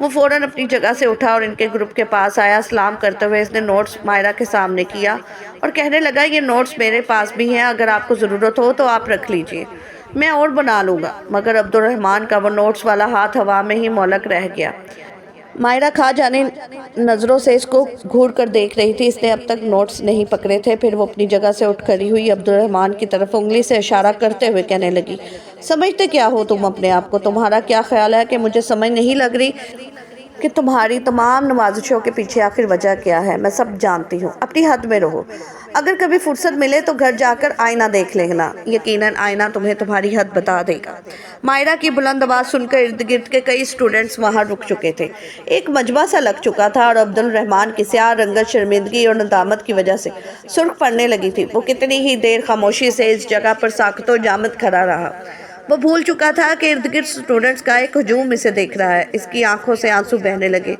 وہ فوراً اپنی جگہ سے اٹھا اور ان کے گروپ کے پاس آیا۔ سلام کرتے ہوئے اس نے نوٹس مائرہ کے سامنے کیا اور کہنے لگا، یہ نوٹس میرے پاس بھی ہیں، اگر آپ کو ضرورت ہو تو آپ رکھ لیجئے، میں اور بنا لوں گا۔ مگر عبد الرحمن کا وہ نوٹس والا ہاتھ ہوا میں ہی معلق رہ گیا۔ مائرہ کھا جانے نظروں سے اس کو گھور کر دیکھ رہی تھی۔ اس نے اب تک نوٹس نہیں پکڑے تھے۔ پھر وہ اپنی جگہ سے اٹھ کھڑی ہوئی، عبد الرحمن کی طرف انگلی سے اشارہ کرتے ہوئے کہنے لگی، سمجھتے کیا ہو تم اپنے آپ کو؟ تمہارا کیا خیال ہے کہ مجھے سمجھ نہیں لگ رہی کہ تمہاری تمام نوازشوں کے پیچھے آخر وجہ کیا ہے؟ میں سب جانتی ہوں، اپنی حد میں رہو۔ اگر کبھی فرصت ملے تو گھر جا کر آئینہ دیکھ لینا، یقیناً آئینہ تمہیں تمہاری حد بتا دے گا۔ مائرہ کی بلند آواز سن کر ارد گرد کے کئی اسٹوڈنٹس وہاں رک چکے تھے۔ ایک مجمع سا لگ چکا تھا اور عبد الرحمن کی سیاہ رنگت شرمندگی اور ندامت کی وجہ سے سرخ پڑنے لگی تھی۔ وہ کتنی ہی دیر خاموشی سے اس جگہ پر ساکت و جامد کھڑا رہا۔ وہ بھول چکا تھا کہ ارد گرد اسٹوڈنٹس کا ایک ہجوم اسے دیکھ رہا ہے۔ اس کی آنکھوں سے آنسو بہنے لگے۔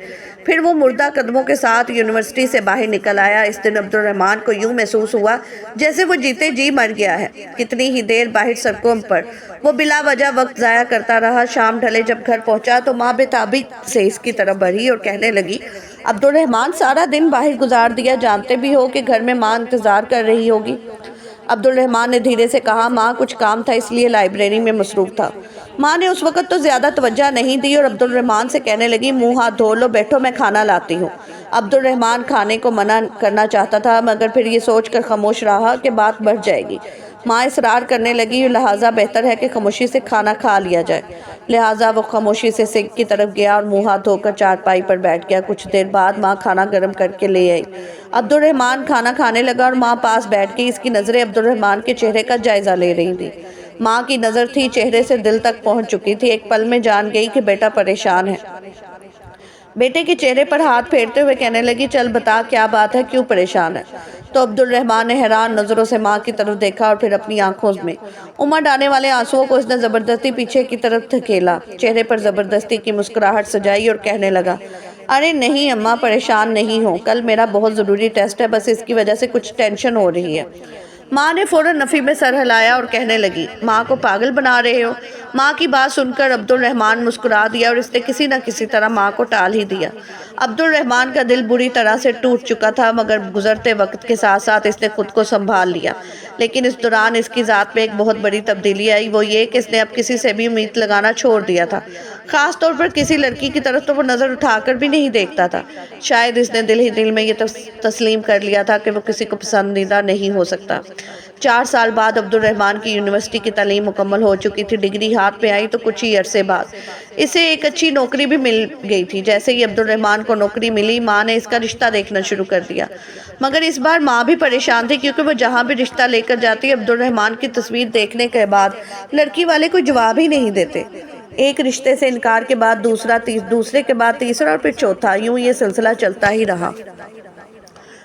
پھر وہ مردہ قدموں کے ساتھ یونیورسٹی سے باہر نکل آیا۔ اس دن عبد الرحمن کو یوں محسوس ہوا جیسے وہ جیتے جی مر گیا ہے۔ کتنی ہی دیر باہر سڑکوں پر وہ بلا وجہ وقت ضائع کرتا رہا۔ شام ڈھلے جب گھر پہنچا تو ماں بےتابی سے اس کی طرف بڑھی اور کہنے لگی، عبد الرحمن سارا دن باہر گزار دیا، جانتے بھی ہو کہ گھر میں ماں انتظار کر رہی ہوگی؟ عبد الرحمن نے دھیرے سے کہا، ماں کچھ کام تھا اس لیے لائبریری میں مصروف تھا۔ ماں نے اس وقت تو زیادہ توجہ نہیں دی اور عبد الرحمن سے کہنے لگی، منہ ہاتھ دھو لو، بیٹھو میں کھانا لاتی ہوں۔ عبد الرحمن کھانے کو منع کرنا چاہتا تھا مگر پھر یہ سوچ کر خاموش رہا کہ بات بڑھ جائے گی۔ ماں اصرار کرنے لگی، لہٰذا بہتر ہے کہ خاموشی سے کھانا کھا لیا جائے۔ لہٰذا وہ خاموشی سے سنک کی طرف گیا اور منہ ہاتھ دھو کر چارپائی پر بیٹھ گیا۔ کچھ دیر بعد ماں کھانا گرم کر کے لے آئی۔ عبد الرحمن کھانا کھانے لگا اور ماں پاس بیٹھ گئی۔ اس کی نظریں عبد الرحمن کے چہرے کا جائزہ لے رہی تھیں۔ ماں کی نظر تھی چہرے سے دل تک پہنچ چکی تھی۔ ایک پل میں جان گئی کہ بیٹا پریشان ہے۔ بیٹے کے چہرے پر ہاتھ پھیرتے ہوئے کہنے لگی، چل بتا کیا بات ہے، کیوں پریشان ہے؟ تو عبد الرحمن نے حیران نظروں سے ماں کی طرف دیکھا اور پھر اپنی آنکھوں میں امڑ آنے والے آنسوؤں کو اس نے زبردستی پیچھے کی طرف دھکیلا، چہرے پر زبردستی کی مسکراہٹ سجائی اور کہنے لگا، ارے نہیں اماں، پریشان نہیں ہوں، کل میرا بہت ضروری ٹیسٹ ہے، بس اس کی وجہ سے کچھ ٹینشن ہو رہی ہے۔ ماں نے فوراً نفی میں سر ہلایا اور کہنے لگی، ماں کو پاگل بنا رہے ہو؟ ماں کی بات سن کر عبد الرحمن مسکرا دیا اور اس نے کسی نہ کسی طرح ماں کو ٹال ہی دیا۔ عبد الرحمن کا دل بری طرح سے ٹوٹ چکا تھا مگر گزرتے وقت کے ساتھ ساتھ اس نے خود کو سنبھال لیا۔ لیکن اس دوران اس کی ذات میں ایک بہت بڑی تبدیلی آئی، وہ یہ کہ اس نے اب کسی سے بھی امید لگانا چھوڑ دیا تھا۔ خاص طور پر کسی لڑکی کی طرف تو وہ نظر اٹھا کر بھی نہیں دیکھتا تھا۔ شاید اس نے دل ہی دل میں یہ تسلیم کر لیا تھا کہ وہ کسی کو پسندیدہ نہیں ہو سکتا۔ 4 سال بعد عبد الرحمن کی یونیورسٹی کی تعلیم مکمل ہو چکی تھی۔ ڈگری ہاتھ میں آئی تو کچھ ہی عرصے بعد اسے ایک اچھی نوکری بھی مل گئی تھی۔ جیسے ہی عبد الرحمن کو نوکری ملی، ماں نے اس کا رشتہ دیکھنا شروع کر دیا۔ مگر اس بار ماں بھی پریشان تھی کیونکہ وہ جہاں بھی رشتہ لے کر جاتی، عبد الرحمن کی تصویر دیکھنے کے بعد لڑکی والے کوئی جواب ہی نہیں دیتے۔ ایک رشتے سے انکار کے بعد دوسرا، دوسرے کے بعد تیسرا اور پھر چوتھا، یوں یہ سلسلہ چلتا ہی رہا۔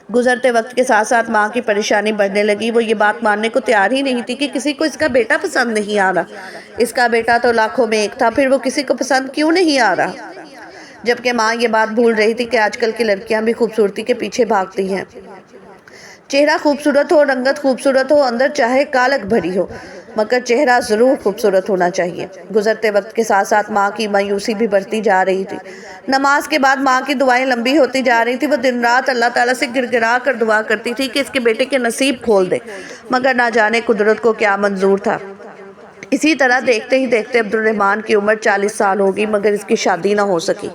گزرتے وقت کے ساتھ ساتھ ماں کی پریشانی بڑھنے لگی۔ وہ یہ بات ماننے کو تیار ہی نہیں تھی کہ کسی کو اس کا بیٹا پسند نہیں آ رہا۔ اس کا بیٹا تو لاکھوں میں ایک تھا، پھر وہ کسی کو پسند کیوں نہیں آ رہا؟ جبکہ ماں یہ بات بھول رہی تھی کہ آج کل کی لڑکیاں بھی خوبصورتی کے پیچھے بھاگتی ہیں۔ چہرہ خوبصورت ہو، رنگت خوبصورت ہو، اندر چاہے کالک بھری ہو، مگر چہرہ ضرور خوبصورت ہونا چاہیے۔ گزرتے وقت کے ساتھ ساتھ ماں کی مایوسی بھی بڑھتی جا رہی تھی۔ نماز کے بعد ماں کی دعائیں لمبی ہوتی جا رہی تھی۔ وہ دن رات اللہ تعالیٰ سے گر گرا کر دعا کرتی تھی کہ اس کے بیٹے کے نصیب کھول دے، مگر نہ جانے قدرت کو کیا منظور تھا۔ اسی طرح دیکھتے ہی دیکھتے عبد الرحمن کی عمر 40 سال ہو گئی مگر اس کی شادی نہ ہو سکی۔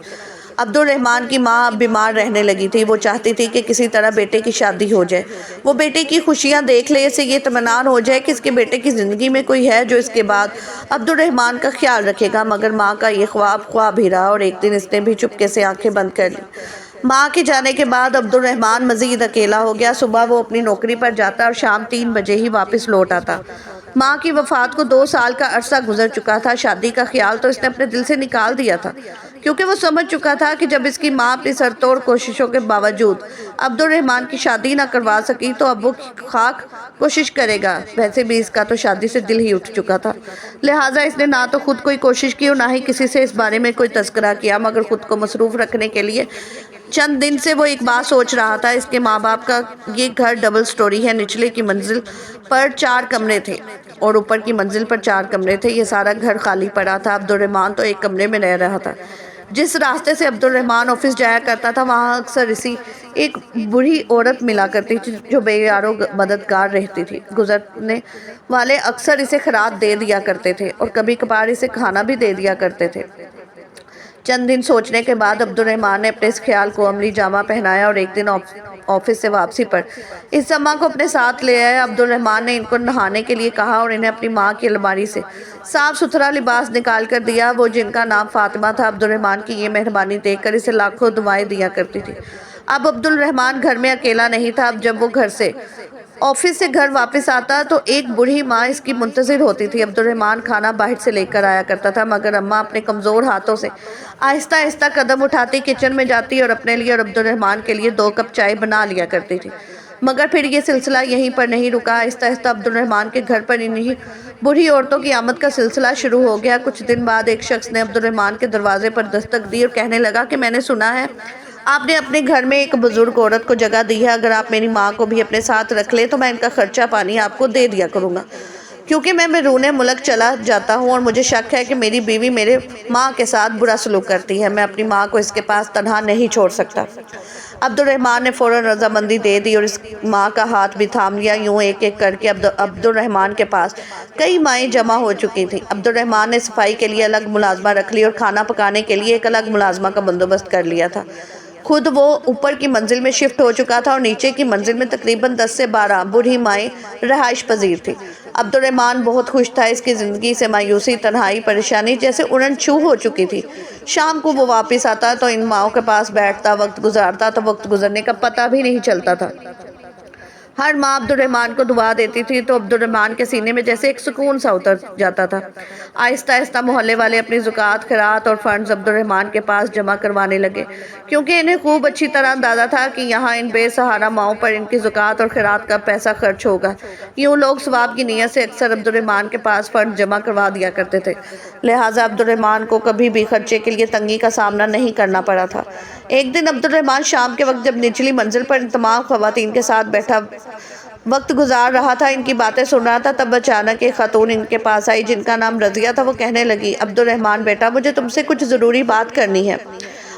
عبد الرحمن کی ماں اب بیمار رہنے لگی تھی۔ وہ چاہتی تھی کہ کسی طرح بیٹے کی شادی ہو جائے، وہ بیٹے کی خوشیاں دیکھ لے، اسے یہ اطمینان ہو جائے کہ اس کے بیٹے کی زندگی میں کوئی ہے جو اس کے بعد عبد الرحمن کا خیال رکھے گا۔ مگر ماں کا یہ خواب ہی رہا اور ایک دن اس نے بھی چپکے سے آنکھیں بند کر لی۔ ماں کے جانے کے بعد عبد الرحمن مزید اکیلا ہو گیا۔ صبح وہ اپنی نوکری پر جاتا اور شام 3 بجے ہی واپس لوٹ آتا۔ ماں کی وفات کو 2 سال کا عرصہ گزر چکا تھا۔ شادی کا خیال تو اس نے اپنے دل سے نکال دیا تھا کیونکہ وہ سمجھ چکا تھا کہ جب اس کی ماں اپنی سر توڑ کوششوں کے باوجود عبد الرحمن کی شادی نہ کروا سکی تو اب وہ خاک کوشش کرے گا۔ ویسے بھی اس کا تو شادی سے دل ہی اٹھ چکا تھا، لہٰذا اس نے نہ تو خود کوئی کوشش کی اور نہ ہی کسی سے اس بارے میں کوئی تذکرہ کیا۔ مگر خود کو مصروف رکھنے کے لیے چند دن سے وہ ایک بات سوچ رہا تھا۔ اس کے ماں باپ کا یہ گھر ڈبل سٹوری ہے۔ نچلے کی منزل پر 4 کمرے تھے اور اوپر کی منزل پر 4 کمرے تھے۔ یہ سارا گھر خالی پڑا تھا۔ عبد الرحمن تو ایک کمرے میں رہ رہا تھا۔ جس راستے سے عبدالرحمن آفس جایا کرتا تھا وہاں اکثر اسی ایک بوڑھی عورت ملا کرتی تھی جو بے یار و مددگار رہتی تھی۔ گزرنے والے اکثر اسے خیرات دے دیا کرتے تھے اور کبھی کبھار اسے کھانا بھی دے دیا کرتے تھے۔ چند دن سوچنے کے بعد عبدالرحمن نے اپنے اس خیال کو عملی جامہ پہنایا اور ایک دن آفس سے واپسی پر اس اماں کو اپنے ساتھ لے آیا۔ عبدالرحمن نے ان کو نہانے کے لیے کہا اور انہیں اپنی ماں کی الماری سے صاف ستھرا لباس نکال کر دیا۔ وہ جن کا نام فاطمہ تھا عبدالرحمن کی یہ مہربانی دیکھ کر اسے لاکھوں دعائیں دیا کرتی تھی۔ اب عبدالرحمن گھر میں اکیلا نہیں تھا۔ اب جب وہ آفس سے گھر واپس آتا تو ایک بوڑھی ماں اس کی منتظر ہوتی تھی۔ عبدالرحمن کھانا باہر سے لے کر آیا کرتا تھا مگر اماں اپنے کمزور ہاتھوں سے آہستہ آہستہ قدم اٹھاتی کچن میں جاتی اور اپنے لیے اور عبدالرحمن کے لیے 2 کپ چائے بنا لیا کرتی تھی۔ مگر پھر یہ سلسلہ یہیں پر نہیں رکا۔ آہستہ آہستہ عبدالرحمن کے گھر پر انہی بوڑھی عورتوں کی آمد کا سلسلہ شروع ہو گیا۔ کچھ دن بعد ایک شخص نے عبدالرحمن کے دروازے پر دستک دی اور کہنے لگا کہ میں نے سنا ہے آپ نے اپنے گھر میں ایک بزرگ عورت کو جگہ دی ہے۔ اگر آپ میری ماں کو بھی اپنے ساتھ رکھ لیں تو میں ان کا خرچہ پانی آپ کو دے دیا کروں گا، کیونکہ میں بیرون ملک چلا جاتا ہوں اور مجھے شک ہے کہ میری بیوی میرے ماں کے ساتھ برا سلوک کرتی ہے۔ میں اپنی ماں کو اس کے پاس تنہا نہیں چھوڑ سکتا۔ عبدالرحمن نے فوراً رضامندی دے دی اور اس ماں کا ہاتھ بھی تھام لیا۔ یوں ایک ایک کر کے عبدالرحمن کے پاس کئی مائیں جمع ہو چکی تھیں۔ عبدالرحمن نے صفائی کے لیے الگ ملازمہ رکھ لی اور کھانا پکانے کے لیے ایک الگ ملازمہ کا بندوبست کر لیا تھا۔ خود وہ اوپر کی منزل میں شفٹ ہو چکا تھا اور نیچے کی منزل میں تقریباً 10 سے 12 بوڑھی مائیں رہائش پذیر تھی۔ عبدالرحمن بہت خوش تھا۔ اس کی زندگی سے مایوسی، تنہائی، پریشانی جیسے اڑن چھو ہو چکی تھی۔ شام کو وہ واپس آتا تو ان ماؤں کے پاس بیٹھتا، وقت گزارتا تو وقت گزرنے کا پتہ بھی نہیں چلتا تھا۔ ہر ماں عبدالرحمن کو دعا دیتی تھی تو عبدالرحمن کے سینے میں جیسے ایک سکون سا اتر جاتا تھا۔ آہستہ آہستہ محلے والے اپنی زکوٰۃ، خیرات اور فنڈز عبدالرحمن کے پاس جمع کروانے لگے، کیونکہ انہیں خوب اچھی طرح اندازہ تھا کہ یہاں ان بے سہارا ماؤں پر ان کی زکوٰۃ اور خیرات کا پیسہ خرچ ہوگا۔ یوں لوگ ثواب کی نیت سے اکثر عبدالرحمن کے پاس فنڈ جمع کروا دیا کرتے تھے، لہٰذا عبدالرحمن کو کبھی بھی خرچے کے لیے تنگی کا سامنا نہیں کرنا پڑا تھا۔ ایک دن عبدالرحمن شام کے وقت جب نچلی منزل پر ان تمام خواتین کے ساتھ بیٹھا وقت گزار رہا تھا، ان کی باتیں سن رہا تھا، تب اچانک ایک خاتون ان کے پاس آئی جن کا نام رضیہ تھا۔ وہ کہنے لگی، عبدالرحمن بیٹا، مجھے تم سے کچھ ضروری بات کرنی ہے۔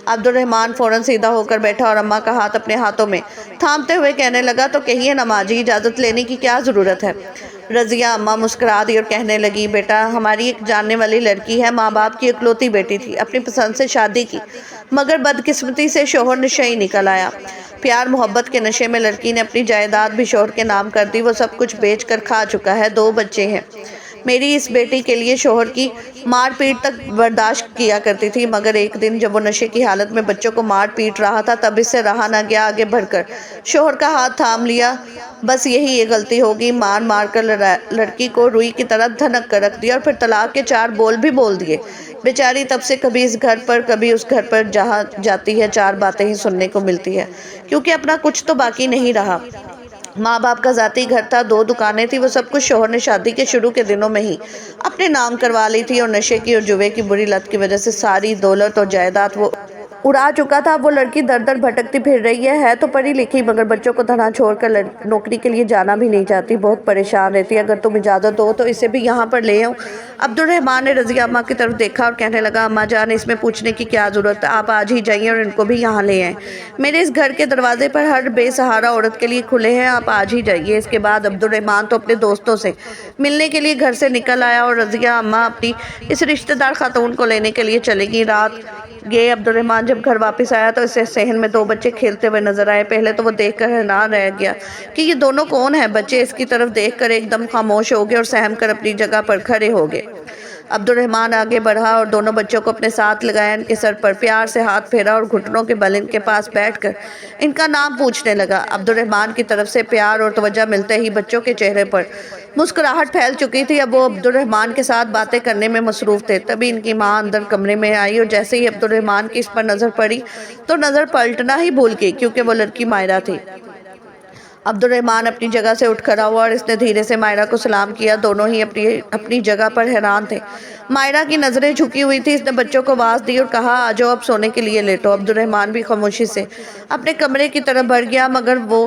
عبدالرحمن فوراً سیدھا ہو کر بیٹھا اور اماں کا ہاتھ اپنے ہاتھوں میں تھامتے ہوئے کہنے لگا، تو کہیے نا ماں جی، اجازت لینے کی کیا ضرورت ہے؟ رضیہ اماں مسکرا دی اور کہنے لگی، بیٹا، ہماری ایک جاننے والی لڑکی ہے، ماں باپ کی اکلوتی بیٹی تھی، اپنی پسند سے شادی کی، مگر بدقسمتی سے شوہر نشئی نکل آیا۔ پیار محبت کے نشے میں لڑکی نے اپنی جائیداد بھی شوہر کے نام کر دی، وہ سب کچھ بیچ کر کھا چکا ہے، 2 بچے ہیں۔ میری اس بیٹی کے لیے شوہر کی مار پیٹ تک برداشت کیا کرتی تھی، مگر ایک دن جب وہ نشے کی حالت میں بچوں کو مار پیٹ رہا تھا تب اس سے رہا نہ گیا، آگے بڑھ کر شوہر کا ہاتھ تھام لیا۔ بس یہی ایک غلطی ہوگی، مار مار کر لڑکی کو روئی کی طرح دھنک کر رکھ دیا اور پھر طلاق کے 4 بول بھی بول دیے۔ بیچاری تب سے کبھی اس گھر پر کبھی اس گھر پر جہاں جاتی ہے 4 باتیں ہی سننے کو ملتی ہے، کیونکہ اپنا کچھ تو باقی نہیں رہا۔ ماں باپ کا ذاتی گھر تھا، 2 دکانیں تھی، وہ سب کچھ شوہر نے شادی کے شروع کے دنوں میں ہی اپنے نام کروا لی تھی، اور نشے کی اور جوے کی بری لت کی وجہ سے ساری دولت اور جائیداد وہ اڑا چکا تھا۔ وہ لڑکی در در بھٹکتی پھر رہی ہے تو پڑھی لکھی، مگر بچوں کو تنہا چھوڑ کر نوکری کے لیے جانا بھی نہیں چاہتی، بہت پریشان رہتی ہے۔ اگر تم اجازت دو تو اسے بھی یہاں پر لے آؤں۔ عبدالرحمن نے رضیہ اماں کی طرف دیکھا اور کہنے لگا، اماں جان، اس میں پوچھنے کی کیا ضرورت ہے، آپ آج ہی جائیے اور ان کو بھی یہاں لے آئیں۔ میرے اس گھر کے دروازے پر ہر بے سہارا عورت کے لیے کھلے ہیں، آپ آج ہی جائیے۔ اس کے بعد عبدالرحمن تو اپنے دوستوں سے ملنے کے لیے گھر سے نکل آیا اور رضیہ اماں اپنی اس رشتہ دار خاتون کو لینے کے لیے چلے گی۔ رات گئے عبدالرحمن جب گھر واپس آیا تو اسے صحن میں 2 بچے کھیلتے ہوئے نظر آئے۔ پہلے تو وہ دیکھ کر حیران رہ گیا کہ یہ دونوں کون ہیں۔ بچے اس کی طرف دیکھ کر ایک دم خاموش ہو گئے اور سہم کر اپنی جگہ پر کھڑے ہو گئے۔ عبدالرحمن آگے بڑھا اور دونوں بچوں کو اپنے ساتھ لگایا، ان کے سر پر پیار سے ہاتھ پھیرا اور گھٹنوں کے بل ان کے پاس بیٹھ کر ان کا نام پوچھنے لگا۔ عبدالرحمن کی طرف سے پیار اور توجہ ملتے ہی بچوں کے چہرے پر مسکراہٹ پھیل چکی تھی۔ اب وہ عبدالرحمن کے ساتھ باتیں کرنے میں مصروف تھے۔ تبھی ان کی ماں اندر کمرے میں آئی اور جیسے ہی عبدالرحمن کی اس پر نظر پڑی تو نظر پلٹنا ہی بھول گئی، کیونکہ وہ لڑکی مائرہ تھی۔ عبدالرحمن اپنی جگہ سے اٹھ کھڑا ہوا اور اس نے دھیرے سے مائرہ کو سلام کیا۔ دونوں ہی اپنی جگہ پر حیران تھے۔ مائرہ کی نظریں جھکی ہوئی تھی۔ اس نے بچوں کو آواز دی اور کہا، آ جاؤ، اب سونے کے لیے لیٹو۔ عبدالرحمن بھی خاموشی سے اپنے کمرے کی طرف بڑھ گیا، مگر وہ